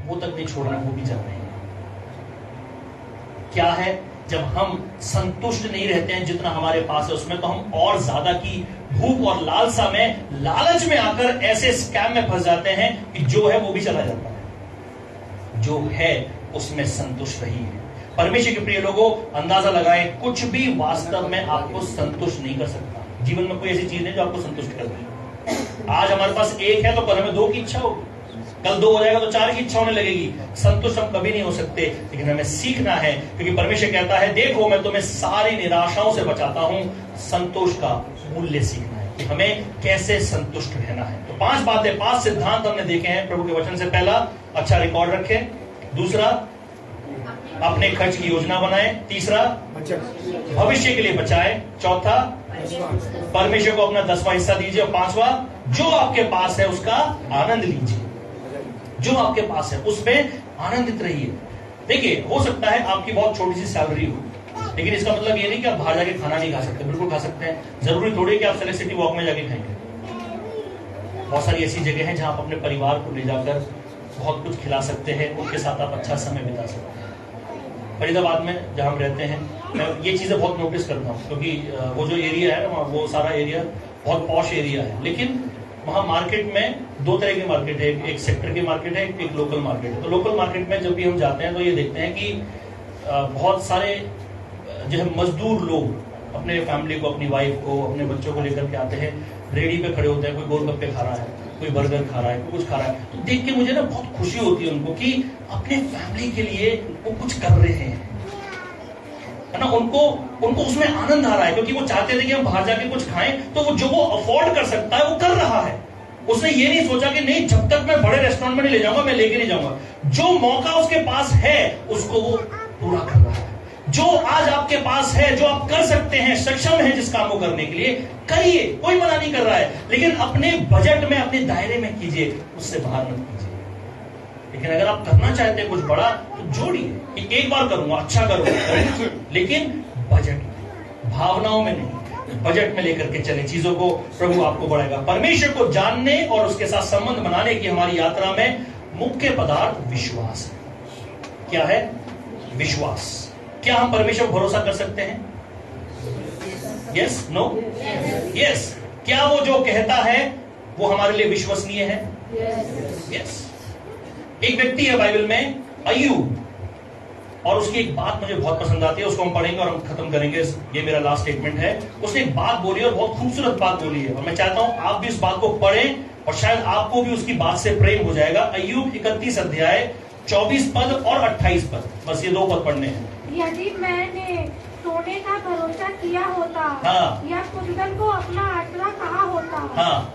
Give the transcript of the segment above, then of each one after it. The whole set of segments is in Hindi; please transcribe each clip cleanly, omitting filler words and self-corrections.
वो तक नहीं छोड़ रहे, वो भी चल रहे हैं। क्या है, जब हम संतुष्ट नहीं रहते हैं जितना हमारे पास है उसमें, तो हम और ज्यादा की भूख और लालसा में, लालच में आकर ऐसे स्कैम में फंस जाते हैं कि जो है वो भी चला जाता है। जो है उसमें संतुष्ट रहिए। परमेश्वर के प्रिय लोगों, अंदाजा लगाएं, कुछ भी वास्तव में आपको संतुष्ट नहीं कर सकता। जीवन में कोई ऐसी चीज नहीं जो आपको संतुष्ट कर दे। आज हमारे पास एक है तो कल हमें 2 की इच्छा होगी, कल 2 हो जाएगा तो 4 की इच्छा होने लगेगी। संतुष्ट हम कभी नहीं हो सकते, लेकिन हमें सीखना है, क्योंकि परमेश्वर कहता है, देखो मैं तुम्हें सारी निराशाओं से बचाता हूं। संतोष का मूल्य सीखना है कि हमें कैसे संतुष्ट रहना है। तो 5 बातें, 5 सिद्धांत हमने देखे हैं प्रभु के वचन से। पहला, अच्छा रिकॉर्ड रखें। दूसरा, अपने खर्च की योजना बनाएं। तीसरा, भविष्य के लिए बचाएं। चौथा, परमेश्वर को अपना 10वां हिस्सा दीजिए। और 5वां, जो आपके पास है उसका आनंद लीजिए। जो आपके पास है उसमें आनंदित रहिए। देखिए, हो सकता है आपकी बहुत छोटी सी सैलरी हो, लेकिन इसका मतलब ये नहीं कि आप बाहर जाके खाना नहीं खा सकते। बिल्कुल खा सकते हैं। जरूरी थोड़ी कि आप सेलिसिटी वॉक में जाके खाएंगे। बहुत सारी ऐसी जगह हैं जहां आप अपने परिवार को ले जाकर बहुत कुछ खिला सकते हैं, उनके साथ आप अच्छा समय बिता सकते हैं। फरीदाबाद में जहां हम रहते हैं, मैं ये चीजें बहुत नोटिस करता हूँ, क्योंकि वो जो एरिया है ना, वो सारा एरिया बहुत पॉश एरिया है। लेकिन वहां मार्केट में 2 तरह की मार्केट है, एक सेक्टर की मार्केट है, एक लोकल मार्केट है। तो लोकल मार्केट में जब भी हम जाते हैं तो ये देखते हैं कि बहुत सारे जो है मजदूर लोग अपने फैमिली को, अपनी वाइफ को, अपने बच्चों को लेकर के आते हैं, रेडी पे खड़े होते हैं। कोई गोलगप्पे खा रहा है, कोई बर्गर खा रहा है, कोई कुछ खा रहा है। तो देख के मुझे ना बहुत खुशी होती है उनको कि अपने फैमिली के लिए वो कुछ कर रहे हैं, है ना। उनको उसमें आनंद आ रहा है, क्योंकि वो चाहते थे कि हम बाहर जाके कुछ खाएं, तो वो जो वो अफोर्ड कर सकता है वो कर रहा है। उसने ये नहीं सोचा कि नहीं, जब तक मैं बड़े रेस्टोरेंट में नहीं ले जाऊंगा, मैं लेके नहीं जाऊंगा। जो मौका उसके पास है उसको वो पूरा कर रहा है। जो आज आपके पास है, जो आप कर सकते हैं, सक्षम है जिस काम को करने के लिए, करिए। कोई मना नहीं कर रहा है, लेकिन अपने बजट में, अपने दायरे में कीजिए, उससे बाहर मत कीजिए। लेकिन अगर आप करना चाहते हैं कुछ बड़ा, तो जोड़िए कि एक बार करूंगा, अच्छा करूंगा, लेकिन बजट में, भावनाओं में नहीं, बजट में लेकर के चले चीजों को। प्रभु आपको बढ़ाएगा। परमेश्वर को जानने और उसके साथ संबंध बनाने की हमारी यात्रा में मुख्य पदार्थ विश्वास है। क्या है? विश्वास। क्या हम परमेश्वर पर भरोसा कर सकते हैं? Yes, no, yes. क्या वो जो कहता है वो हमारे लिए विश्वसनीय है? यस। एक व्यक्ति है बाइबल में, अय्यूब, और उसकी एक बात मुझे बहुत पसंद आती है, उसको हम पढ़ेंगे और हम खत्म करेंगे। ये मेरा लास्ट स्टेटमेंट है। उसने एक बात बोली और बहुत खूबसूरत बात बोली है, और मैं चाहता हूं आप भी इस बात को पढ़ें और शायद आपको भी उसकी बात से प्रेम हो जाएगा। अय्यूब 31 अध्याय 24 पद और 28 पद, बस ये 2 पद पढ़ने हैं। यदि मैंने सोने का भरोसा किया होता, हाँ, या कुंदन को अपना आसरा कहा होता, हाँ,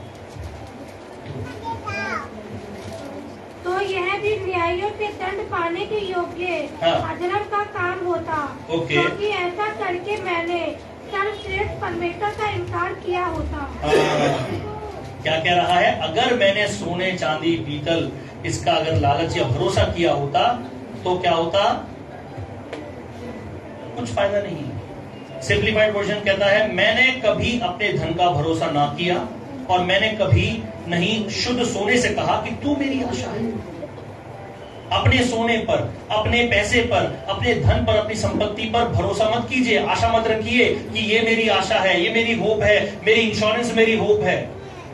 तो यह भी न्यायियों से दंड पाने के योग्य अधर्म का काम होता। क्योंकि ऐसा करके मैंने सर्वश्रेष्ठ परमेश्वर का इनकार किया होता। क्या कह रहा है? अगर मैंने सोने, चांदी, पीतल, इसका अगर लालच या भरोसा किया होता तो क्या होता? कुछ फायदा नहीं। सिंप्लीफाइड वर्जन कहता है, मैंने कभी अपने धन का भरोसा ना किया और मैंने कभी नहीं शुद्ध सोने से कहा कि तू मेरी आशा है। अपने सोने पर, अपने पैसे पर, अपने धन पर, अपनी संपत्ति पर भरोसा मत कीजिए, आशा मत रखिए कि ये मेरी आशा है, ये मेरी होप है, मेरी इंश्योरेंस मेरी होप है।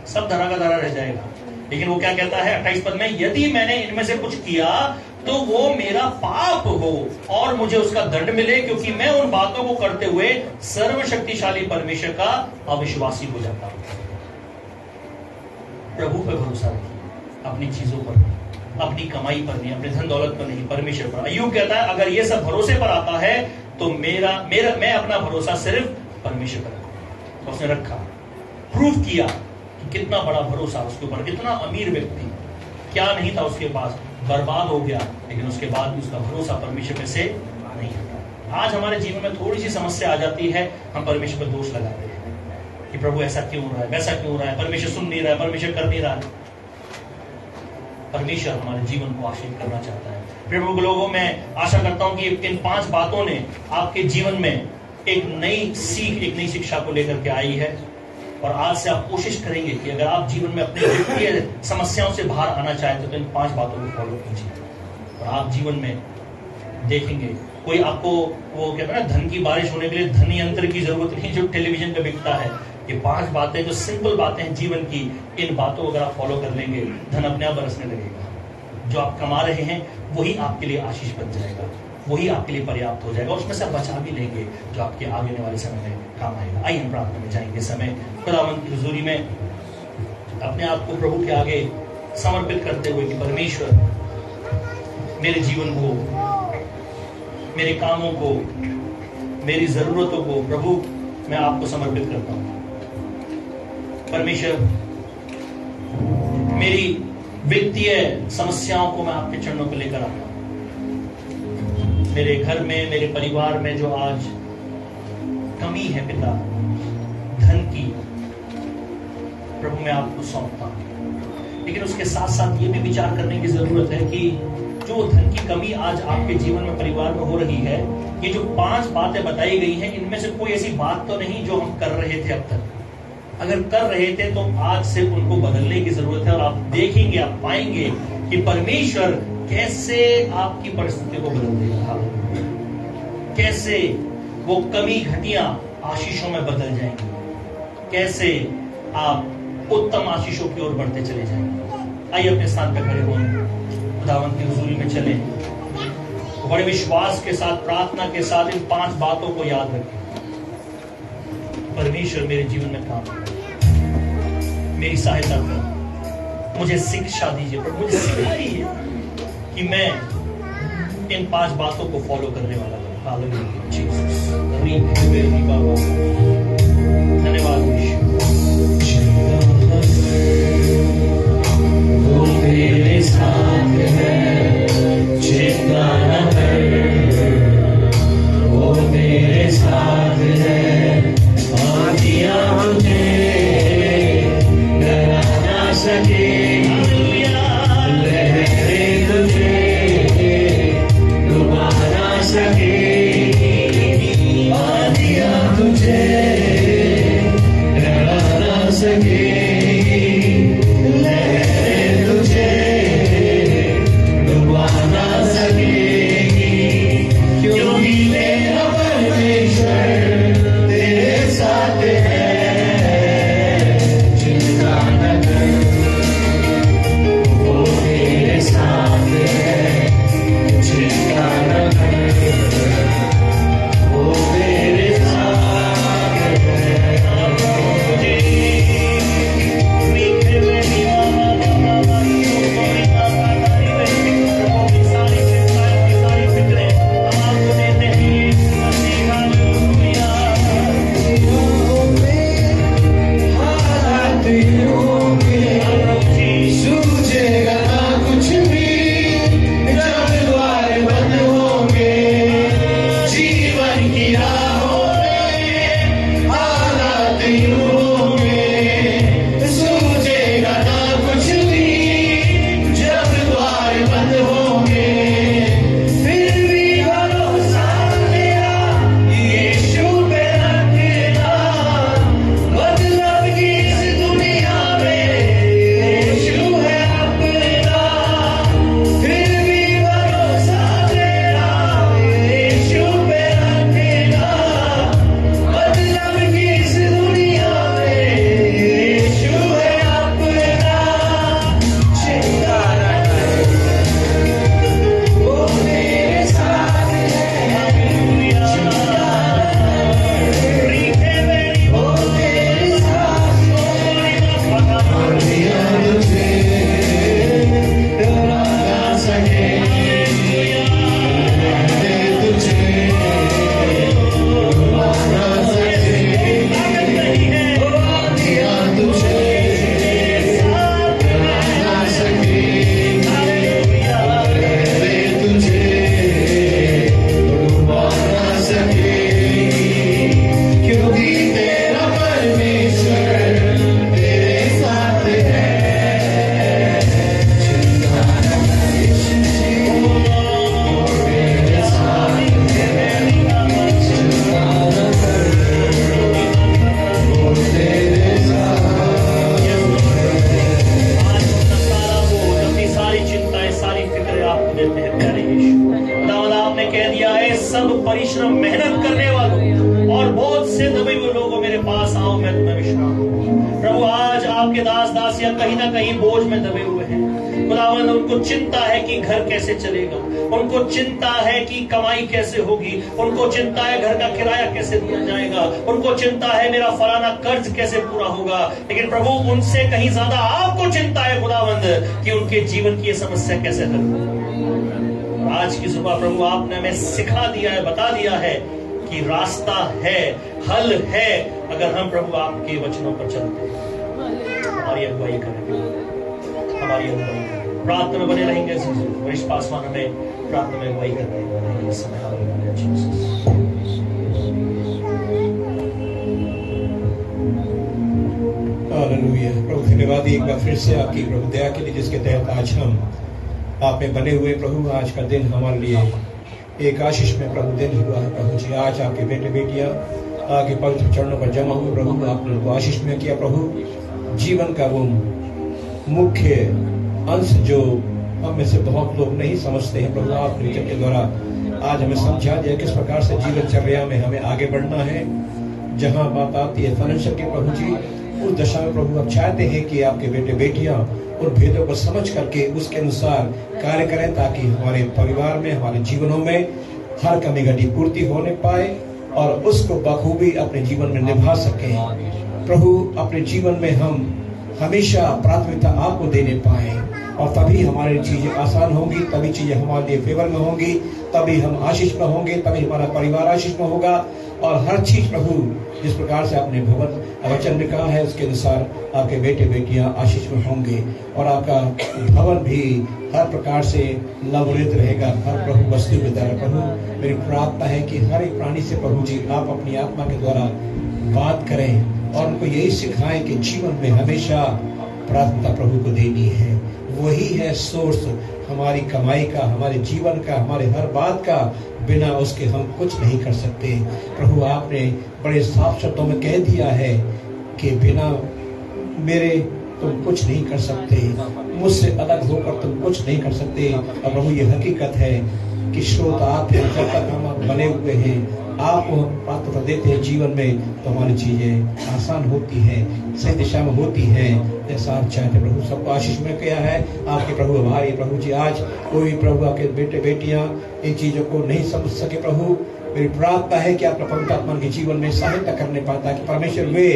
सब धरा का धरा रह जाएगा। लेकिन वो क्या कहता है 28 पद में, यदि मैंने इनमें से कुछ किया तो वो मेरा पाप हो और मुझे उसका दंड मिले, क्योंकि मैं उन बातों को करते हुए सर्वशक्तिशाली परमेश्वर का अविश्वासी हो जाता हूं। प्रभु पर भरोसा रखिए, अपनी चीजों पर नहीं, अपनी कमाई पर नहीं, अपने धन दौलत पर नहीं, परमेश्वर पर। अय्यूब कहता है, अगर ये सब भरोसे पर आता है तो मैं अपना भरोसा सिर्फ परमेश्वर पर रखूंगा। तो उसने रखा, प्रूव किया कि कितना बड़ा भरोसा उसके ऊपर। कितना अमीर व्यक्ति, क्या नहीं था उसके पास, बर्बाद हो गया, लेकिन उसके बाद भी उसका भरोसा परमेश्वर पे से नहीं हटा। आज हमारे जीवन में थोड़ी सी समस्या आ जाती है, हम परमेश्वर पर दोष लगाते हैं कि प्रभु ऐसा क्यों हो रहा है, वैसा क्यों हो रहा है, परमेश्वर सुन नहीं रहा है, परमेश्वर कर नहीं रहा है। परमेश्वर हमारे जीवन को आशीष करना चाहता है। प्रभु के लोगों, मैं आशा करता हूं कि इन 5 बातों ने आपके जीवन में एक नई सीख, एक नई शिक्षा को लेकर के आई है। और आज से आप कोशिश करेंगे कि अगर आप जीवन में अपनी वित्तीय समस्याओं से बाहर आना चाहते तो इन 5 बातों को फॉलो कीजिए। और आप जीवन में देखेंगे कोई आपको वो कहते हैं ना धन की बारिश होने के लिए धन यंत्र की जरूरत नहीं जो टेलीविजन पे बिकता है। ये 5 बातें जो सिंपल बातें हैं जीवन की, इन बातों को अगर आप फॉलो कर लेंगे धन अपने आप बरसने लगेगा। जो आप कमा रहे हैं वही आपके लिए आशीष बन जाएगा, वही आपके लिए पर्याप्त हो जाएगा, उसमें से आप बचा भी लेंगे जो आपके आगे वाले समय में काम आएगा। आइए हम प्रार्थना में जाएंगे। समय खुदावंद की हुजूरी में अपने आप को प्रभु के आगे समर्पित करते हुए कि परमेश्वर मेरे जीवन को, मेरे कामों को, मेरी जरूरतों को प्रभु मैं आपको समर्पित करता हूं। परमेश्वर मेरी वित्तीय समस्याओं को मैं आपके चरणों पर लेकर आता हूं। मेरे घर में, मेरे परिवार में जो आज कमी है पिता धन की, प्रभु मैं आपको सौंपता हूं। लेकिन उसके साथ साथ ये भी विचार करने की जरूरत है कि जो धन की कमी आज आपके जीवन में, परिवार में हो रही है, ये जो 5 बातें बताई गई हैं, इनमें से कोई ऐसी बात तो नहीं जो हम कर रहे थे अब तक। अगर कर रहे थे तो आज से उनको बदलने की जरूरत है और आप देखेंगे, आप पाएंगे कि परमेश्वर कैसे आपकी परिस्थिति को बदल देगा, कैसे वो कमी घटियां आशीषों में बदल जाएंगी, कैसे आप उत्तम आशीषों की ओर बढ़ते चले जाएंगे। आइए अपने स्थान पर खड़े हों, खुदावंद की हुजूरी में चले, बड़े विश्वास के साथ, प्रार्थना के साथ इन 5 बातों को याद रखें। परमेश्वर मेरे जीवन में काम करे, मेरी सहायता करें, मुझे शिक्षा दीजिए, पर मुझे सिखाइए कि मैं इन 5 बातों को फॉलो करने वाला हूं। हालेलुया जीसस, धन्यवाद वो मेरे साथ है, चिंता न कर, वो मेरे साथ है, आंधियां मुझे डरा ना सके, लहरें तुझे डुबा ना सके, आंधियां तुझे डरा ना सके, लहरें तुझे देते हैं प्यारे यीशु। खुदावंद आपने कह दिया है सब परिश्रम मेहनत करने वालों और बहुत से दबे हुए लोगों मेरे पास आओ, मैं तुम्हें विश्राम दूंगा। प्रभु आज आपके दास दासियां कहीं ना कहीं बोझ में दबे हुए हैं। खुदावंद उनको चिंता है कि घर कैसे चलेगा, उनको चिंता है कि कमाई कैसे होगी, उनको चिंता है घर का किराया कैसे दिया जाएगा, उनको चिंता है मेरा फलाना कर्ज कैसे पूरा होगा। लेकिन प्रभु उनसे कहीं ज्यादा आपको चिंता है खुदावंद कि उनके जीवन की ये समस्या कैसे हल होगी। आज की सुबह प्रभु आपने हमें सिखा दिया है, बता दिया है कि रास्ता है, हल है, अगर हम प्रभु आपके वचनों पर चलते हैं। हमारी अगुवाई करेंगे, हमारी अगुवाई प्रार्थना में बने रहेंगे। वरिष्ठ पासवान हमें प्रार्थना में अगुवाई करते हैं इस समय। हालेलुया। प्रभु धन्यवाद एक बार फिर से आपकी प्रभु दया के लिए, जिसके तहत आज हम आप में बने हुए प्रभु, आज का दिन हमारे लिए एक आशीष में प्रभु दिन हुआ है। प्रभु जी आज आपके बेटे बेटियां आपके पवित्र चरणों पर जमा हुए प्रभु, आपने उनको आशीष में किया प्रभु। जीवन का वो मुख्य अंश जो हम में से बहुत लोग नहीं समझते हैं प्रभु, आप वचन के द्वारा आज हमें समझा दिया किस प्रकार से जीवनचर्या में हमें आगे बढ़ना है। जहां बात आती है फाइनेंशियल की प्रभु जी, उस दशा में प्रभु आप चाहते हैं कि आपके बेटे बेटियां उन भेदों को समझ करके उसके अनुसार कार्य करें, ताकि हमारे परिवार में, हमारे जीवनों में हर कमी घटी पूर्ति होने पाए और उसको बखूबी अपने जीवन में निभा सके। प्रभु अपने जीवन में हम हमेशा प्राथमिकता आपको देने पाए और तभी हमारी चीजें आसान होंगी, तभी चीजें हमारे लिए फेवर में होंगी, तभी हम आशीष में होंगे, तभी हमारा परिवार आशीष में होगा। और हर चीज प्रभु जिस प्रकार से आपने वचन में कहा है उसके अनुसार आपके बेटे बेटियां आशीष में होंगे और आपका भवन भी हर प्रकार से लवरित रहेगा हर प्रभु वस्तु के द्वारा। प्रभु मेरी प्रार्थना है कि हर एक प्राणी से प्रभु जी आप अपनी आत्मा के द्वारा बात करें और उनको यही सिखाएं कि जीवन में हमेशा प्रार्थना प्रभु को देनी है। वही है सोर्स हमारी कमाई का, हमारे जीवन का, हमारे हर बात का। बिना उसके हम कुछ नहीं कर सकते। प्रभु आपने बड़े साफ शब्दों में कह दिया है कि बिना मेरे तुम कुछ नहीं कर सकते, मुझसे अलग होकर तुम कुछ नहीं कर सकते। और प्रभु ये हकीकत है कि स्रोत आप हैं, जब तक हम बने हुए हैं आपको हम प्रार्थना देते हैं जीवन में, तो हमारी चीजें आसान होती हैं, सही दिशा में होती हैं जैसा आप चाहते। प्रभु सबको आशीष में किया है आपके प्रभु हमारे प्रभु जी। आज कोई प्रभु आपके बेटे बेटियां इन चीजों को नहीं समझ सके प्रभु, मेरी प्रार्थना है कि आप पवित्र आत्मा के जीवन में सहायता करने पाए, ताकि परमेश्वर वे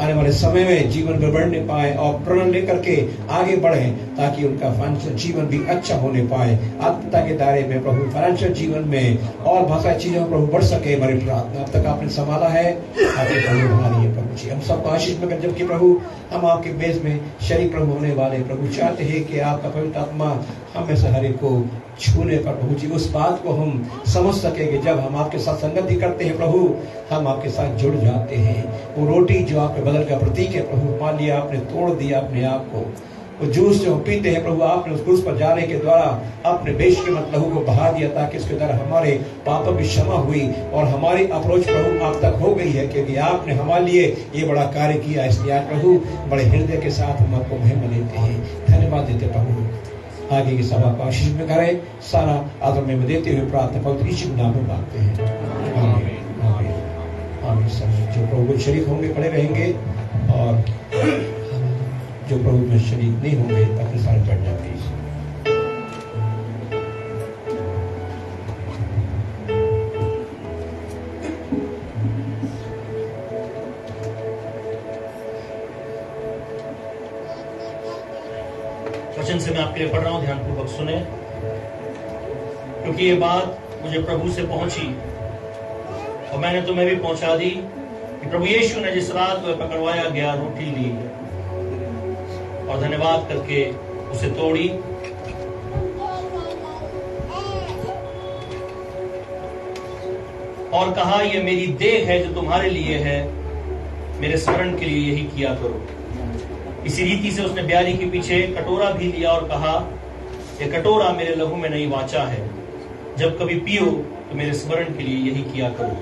आने वाले समय में जीवन में बढ़ने पाए और प्रण लेकर के आगे बढ़े, ताकि उनका फाइनेंशियल जीवन भी अच्छा होने पाए। आत्मता के दायरे में प्रभु फाइनेंशियल जीवन में और बहुत सारी चीजों में प्रभु बढ़ सके। हमारी प्रार्थना अब तक आपने संभाला है, आपके प्रभु हमारी है प्रभु जी। हम सबको आशीष में कर, जबकि प्रभु हम आपके मेज में शरीक प्रभु होने वाले प्रभु चाहते हैं कि आपका पवित्र आत्मा हम में से हर एक को छूने पर प्रभु जी उस बात को हम समझ सके कि जब हम आपके साथ संगति करते हैं प्रभु, हम आपके साथ जुड़ जाते हैं। वो रोटी जो आपके बदल का प्रतीक है प्रभु, मान लिया आपने तोड़ दिया अपने आप को। वो जूस जो हम पीते हैं प्रभु, आपने उस क्रूस पर जाने के द्वारा अपने बेशकीमत लहू को बहा दिया, ताकि इसके द्वारा हमारे पापों की क्षमा हुई और हमारी अप्रोच प्रभु आप तक हो गई है, क्योंकि आपने हमारे लिए ये बड़ा कार्य किया। इसलिए आज प्रभु बड़े हृदय के साथ हम आपको महिमा देते हैं, धन्यवाद देते प्रभु। आगे की सभा को आशीष में करे, सारा आदर में देते हुए प्रार्थना पवित्र यीशु के नाम में मांगते हैं, आमीन आमीन आमीन। सब जो प्रभु शरीक होंगे खड़े रहेंगे और जो प्रभु में शरीक नहीं होंगे अपने सारे बैठ जाते हैं। वचन से मैं आपके लिए पढ़ रहा हूं, ध्यानपूर्वक सुने, क्योंकि ये बात मुझे प्रभु से पहुंची और मैंने तुम्हें भी पहुंचा दी कि प्रभु यीशु ने जिस रात में पकड़वाया गया रोटी ली और धन्यवाद करके उसे तोड़ी और कहा, यह मेरी देह है जो तुम्हारे लिए है, मेरे स्मरण के लिए यही किया करो। इसी रीति से उसने ब्यारी के पीछे कटोरा भी लिया और कहा, यह कटोरा मेरे लहू में नई वाचा है, जब कभी पियो तो मेरे स्मरण के लिए यही किया करो।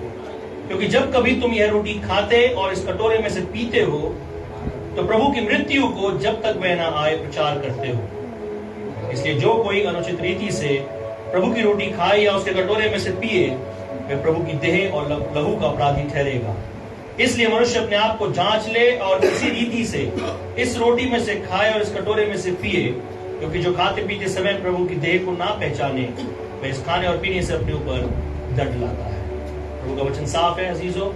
क्योंकि जब कभी तुम यह रोटी खाते और इस कटोरे में से पीते हो तो प्रभु की मृत्यु को जब तक वह न आए प्रचार करते हो। इसलिए जो कोई अनुचित रीति से प्रभु की रोटी खाए या उसके कटोरे में से पिए, वह प्रभु की देह और लहू का अपराधी ठहरेगा। इसलिए मनुष्य अपने आप को जांच ले और इसी रीति से इस रोटी में से खाए और इस कटोरे में से पिए, क्योंकि जो खाते पीते समय प्रभु की देह को ना पहचाने, वह इस खाने और पीने से अपने ऊपर दंड लाता है। प्रभु का वचन साफ है अजीजों,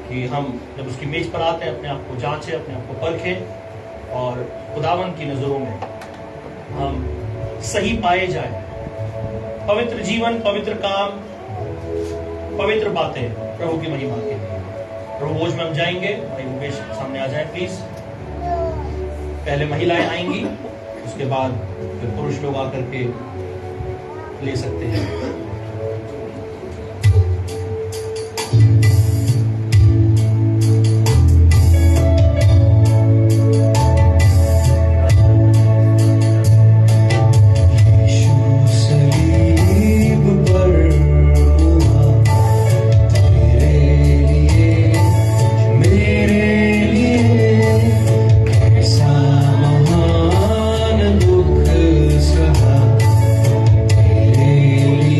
कि हम जब उसकी मेज पर आते हैं अपने आप को जांचें, अपने आप को परखें और खुदावन की नजरों में हम सही पाए जाए। पवित्र जीवन, पवित्र काम, पवित्र बातें प्रभु की महिमा के लिए। प्रभु भोज में हम जाएंगे। भाई मुकेश सामने आ जाए प्लीज। पहले महिलाएं आएंगी, उसके बाद फिर पुरुष लोग आकर के ले सकते हैं। तेरे लिए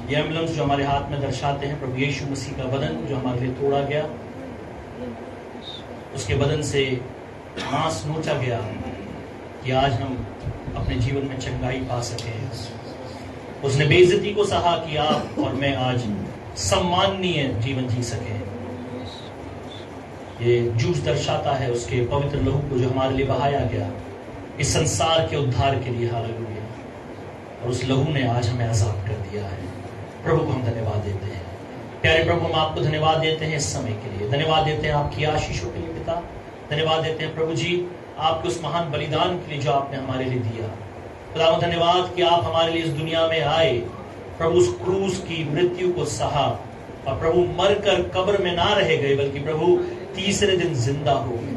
ये एम्बलम्स जो हमारे हाथ में दर्शाते हैं प्रभु यीशु मसीह का बदन जो हमारे लिए तोड़ा गया, उसके बदन से मांस नोचा गया कि आज हम अपने जीवन में चंगाई पा सके। उसने बेइज्जती को सहा कि आप और मैं आज सम्माननीय जीवन जी सके। ये जूस दर्शाता है उसके पवित्र लहू को जो हमारे लिए बहाया गया इस संसार के उद्धार के लिए। हालेलुया। और उस लहू ने आज हमें आजाद कर दिया है। प्रभु को हम धन्यवाद देते हैं। प्यारे प्रभु, हम आपको धन्यवाद देते हैं इस समय के लिए, धन्यवाद देते हैं आपकी आशीषों के लिए पिता, धन्यवाद देते हैं प्रभु जी आपके उस महान बलिदान के लिए जो आपने हमारे लिए दिया। खुदा धन्यवाद कि आप हमारे लिए इस दुनिया में आए, प्रभु उस क्रूस की मृत्यु को सहा और प्रभु मरकर कब्र में ना रह गए बल्कि प्रभु तीसरे दिन जिंदा हो गए।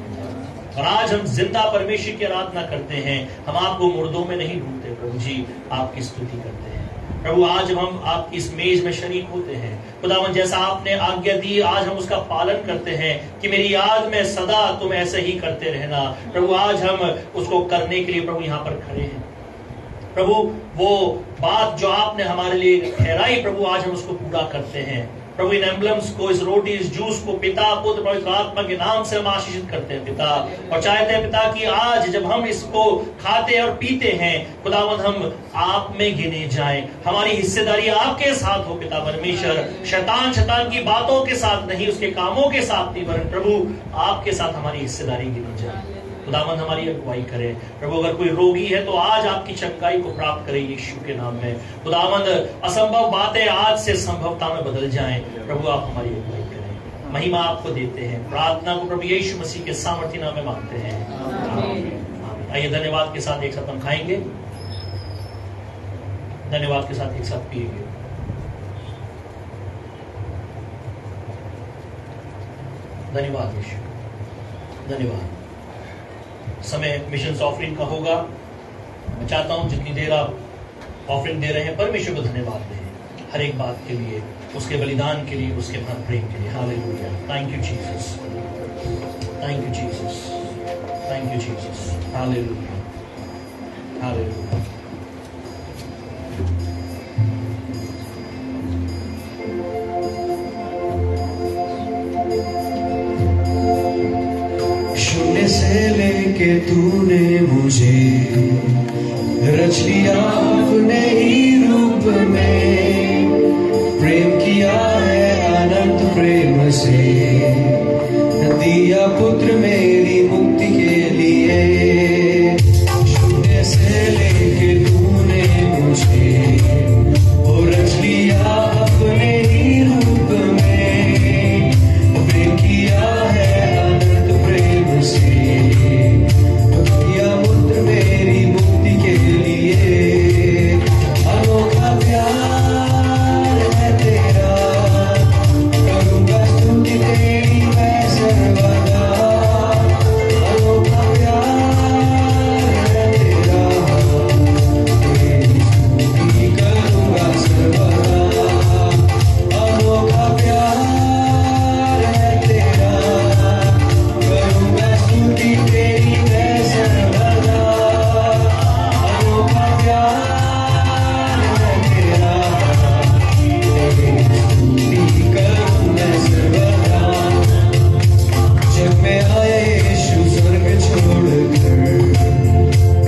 और आज हम जिंदा परमेश्वर की आराधना करते हैं, हम आपको मुर्दों में नहीं ढूंढते प्रभु जी, आपकी स्तुति करते हैं। प्रभु आज जब हम आपकी इस मेज में शरीक होते हैं खुदावन, जैसा आपने आज्ञा दी आज हम उसका पालन करते हैं कि मेरी याद में सदा तुम ऐसे ही करते रहना। प्रभु आज हम उसको करने के लिए प्रभु यहाँ पर खड़े हैं। प्रभु वो बात जो आपने हमारे लिए ठहराई प्रभु आज हम उसको पूरा करते हैं। प्रभु इन एम्बलम्स को, इस रोटी, इस जूस को पिता, पुत्र, पवित्र आत्मा के नाम से हम आशीषित करते हैं पिता, और चाहते हैं पिता कि आज जब हम इसको खाते और पीते हैं खुदावंद हम आप में गिने जाएं। हमारी हिस्सेदारी आपके साथ हो पिता परमेश्वर, शैतान की बातों के साथ नहीं, उसके कामों के साथ नहीं, वरन प्रभु आपके साथ हमारी हिस्सेदारी गिनी जाए। खुदावंद हमारी अगुवाई करें प्रभु। अगर कोई रोगी है तो आज आपकी चंगाई को प्राप्त करे यीशु के नाम में। खुदावंद असंभव बातें आज से संभवता में बदल जाएं। प्रभु आप हमारी अगुवाई करें। महिमा आपको देते हैं। प्रार्थना को प्रभु यीशु मसीह के सामर्थी नाम में मांगते हैं, आमीन। आइए धन्यवाद के साथ एक साथ हम खाएंगे, धन्यवाद के साथ एक साथ पिएंगे। धन्यवाद यीशु, धन्यवाद। समय मिशंस ऑफरिंग का होगा। मैं चाहता हूं जितनी देर आप ऑफरिंग दे रहे हैं परमेश्वर को धन्यवाद दें हर एक बात के लिए, उसके बलिदान के लिए, उसके महान प्रेम के लिए। Hallelujah. Thank you Jesus, thank you Jesus, thank you Jesus. Hallelujah, hallelujah. से लेके तूने मुझे रच लिया अपने ही रूप में, प्रेम किया है अनंत प्रेम से, दिया पुत्र मेरी मुक्ति के लिए। शून्य से लेके तूने मुझे रच लिया अपने ही रूप में, प्रेम किया है अनंत प्रेम से, दिया पुत्र मेरी मुक्ति के लिए। अनोखा प्यार है तेरा, करूंगा स्तुति तेरी मैं सर्वदा। अनोखा प्यार है तेरा, तेरी स्तुति करूंगा सर्वदा। अनोखा प्यार है तेरा, करूंगा स्तुति तेरी मैं सर्वदा। अनोखा प्यार है तेरा, तेरी स्तुति करूं मैं सर्वदा। जब मैं आया यीशु स्वर्ग छोड़कर,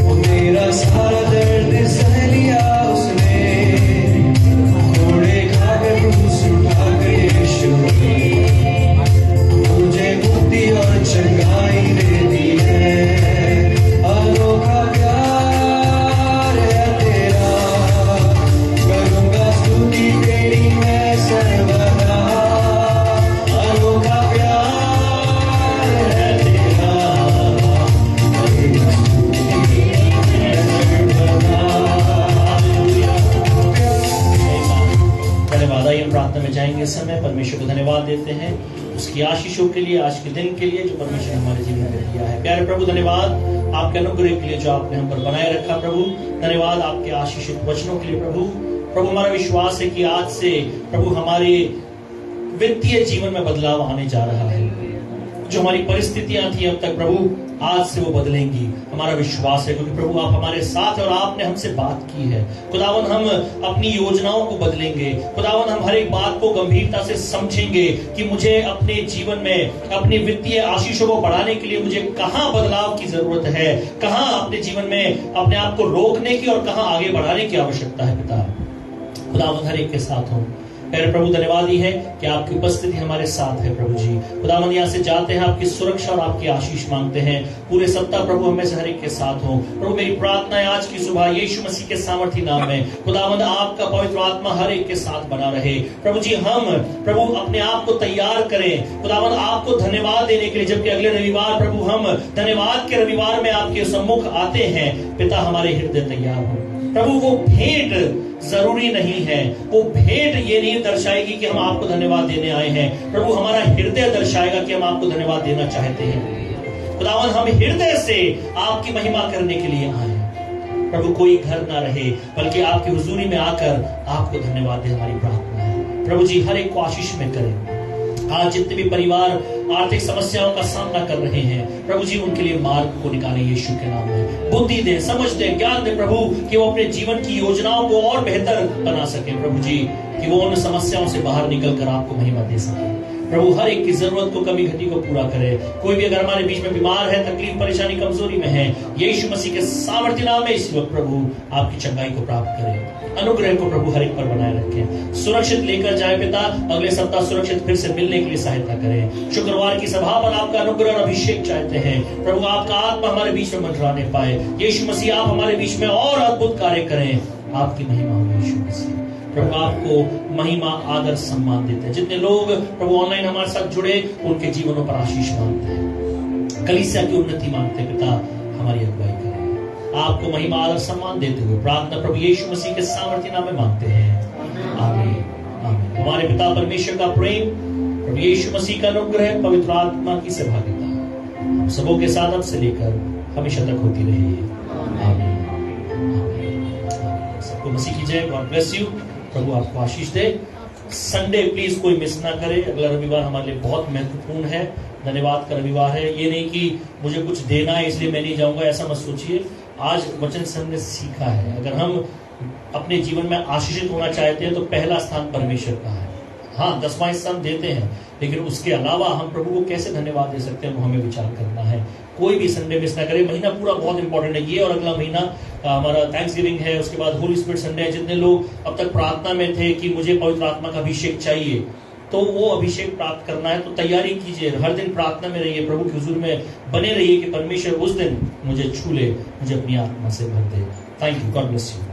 वो मेरा सारा दर्द सह लिया उसने, घोड़े खाकर क्रूस उठाकर यीशु ने मुझे मुक्ति और चंगाई दे दी है। अनोखा प्यार है तेरा, करूंगा स्तुति तेरी मैं सर्वदा। अनोखा प्यार है तेरा, तेरी स्तुति मैं सर्वदा। धन्यवाद। आइए प्रार्थना में जाएंगे। इस समय परमेश्वर को धन्यवाद देते हैं उसकी आशीषों के लिए, आज के दिन के लिए जो परमेश्वर ने हमारे जीवन में दिया है। प्यारे प्रभु धन्यवाद आपके अनुग्रह के लिए जो आपने हम पर बनाए रखा प्रभु। धन्यवाद आपके आशीषित वचनों के लिए प्रभु। प्रभु हमारा विश्वास है कि आज से प्रभु हमारे वित्तीय जीवन में बदलाव आने जा रहा है। जो हमारी परिस्थितियां थी अब तक प्रभु, आज से वो बदलेंगी। हमारा विश्वास है क्योंकि प्रभु आप हमारे साथ हैं और आपने हमसे बात की है। खुदावन हम अपनी योजनाओं को बदलेंगे। खुदावन हम हर एक बात को गंभीरता से समझेंगे कि मुझे अपने जीवन में अपनी वित्तीय आशीषों को बढ़ाने के लिए मुझे कहां बदलाव की जरूरत है, कहां अपने जीवन में अपने आप को रोकने की और कहां आगे बढ़ाने की आवश्यकता है। पिता खुदावन हर एक के साथ हो। मेरे प्रभु धन्यवाद ही है कि आपकी उपस्थिति हमारे साथ है। प्रभु जी खुदावन यहाँ से जाते हैं, आपकी सुरक्षा और आपकी आशीष मांगते हैं। पूरे सप्ताह प्रभु हमें से हर एक के साथ हो। प्रभु मेरी प्रार्थना है आज की सुबह यीशु मसीह के सामर्थी नाम में खुदावन आपका पवित्र आत्मा हर एक के साथ बना रहे। प्रभु जी हम प्रभु अपने आप को तैयार करें खुदावन आपको धन्यवाद देने के लिए, जबकि अगले रविवार प्रभु हम धन्यवाद के रविवार में आपके सम्मुख आते हैं। पिता हमारे हृदय तैयार हो प्रभु। वो भेंट जरूरी नहीं है, वो भेंट ये नहीं दर्शाएगी कि हम आपको धन्यवाद देने आए हैं। प्रभु हमारा हृदय दर्शाएगा कि हम आपको धन्यवाद देना चाहते हैं। खुदावन हम हृदय से आपकी महिमा करने के लिए आए हैं। प्रभु कोई घर ना रहे बल्कि आपकी हुजूरी में आकर आपको धन्यवाद दे, हमारी प्रार्थना है। प्रभु जी हर एक को आशीष में करें। आज जितने भी परिवार आर्थिक समस्याओं का सामना कर रहे हैं प्रभु जी उनके लिए मार्ग को निकालें यीशु के नाम में। बुद्धि दे, समझ दे, ज्ञान दे प्रभु कि वो अपने जीवन की योजनाओं को और बेहतर बना सके। प्रभु जी कि वो उन समस्याओं से बाहर निकल कर आपको महिमा दे सके। प्रभु हर एक की जरूरत को, कमी घटी को पूरा करे। कोई भी अगर हमारे बीच में बीमार है, तकलीफ परेशानी कमजोरी में है, यीशु मसीह के सामर्थ्य नाम में इस वक्त प्रभु आपकी चंगाई को प्राप्त करे। अनुग्रह को प्रभु हर एक पर बनाए रखें, सुरक्षित लेकर जाए। पिता अगले सप्ताह सुरक्षित फिर से मिलने के लिए सहायता करें। शुक्रवार की सभा पर आपका अनुग्रह और अभिषेक चाहते हैं। प्रभु आपका आत्मा हमारे बीच में मंडराने पाए। यीशु मसीह आप हमारे बीच में और अद्भुत कार्य करें। आपकी महिमा हो यीशु मसीह। प्रभु आपको महिमा आदर सम्मान देते हैं। जितने लोग प्रभु ऑनलाइन हमारे साथ जुड़े उनके जीवनों पर आशीष मांगते हैं, कलीसिया की उन्नति मांगते हैं। पिता हमारी अगुवाई करें। आपको महिमा आदर सम्मान देते हुए प्रार्थना प्रभु यीशु मसीह के सामर्थ्य नाम में मांगते हैं। आमीन आमीन। हमारे पिता परमेश्वर का प्रेम, प्रभु यीशु मसीह का अनुग्रह, पवित्र आत्मा की सहभागिता हम सबों के साथ अब से लेकर हमेशा तक होती रही। आमीन आमीन। सबको मसीह की जय। God bless you. प्रभु आपको आशीष दे। संडे प्लीज कोई मिस ना करे। अगला रविवार हमारे लिए बहुत महत्वपूर्ण है। धन्यवाद का रविवार है। ये नहीं कि मुझे कुछ देना है इसलिए मैं नहीं जाऊंगा, ऐसा मत सोचिए। आज वचन से हमने सीखा है, अगर हम अपने जीवन में आशीषित होना चाहते हैं तो पहला स्थान परमेश्वर का है। हाँ 10वां हिस्सा हम देते हैं, लेकिन उसके अलावा हम प्रभु को कैसे धन्यवाद दे सकते हैं वो हमें विचार करना है। कोई भी संडे मिस ना करे। महीना पूरा बहुत इंपॉर्टेंट है। ये और अगला महीना हमारा थैंक्सगिविंग है, उसके बाद होली स्पिरिट संडे है। जितने लोग अब तक प्रार्थना में थे कि मुझे पवित्र आत्मा का अभिषेक चाहिए, तो वो अभिषेक प्राप्त करना है तो तैयारी कीजिए। हर दिन प्रार्थना में रहिए, प्रभु के हुजूर में बने रहिए कि परमेश्वर उस दिन मुझे छू ले, मुझे अपनी आत्मा से भर दे। Thank you. God bless you.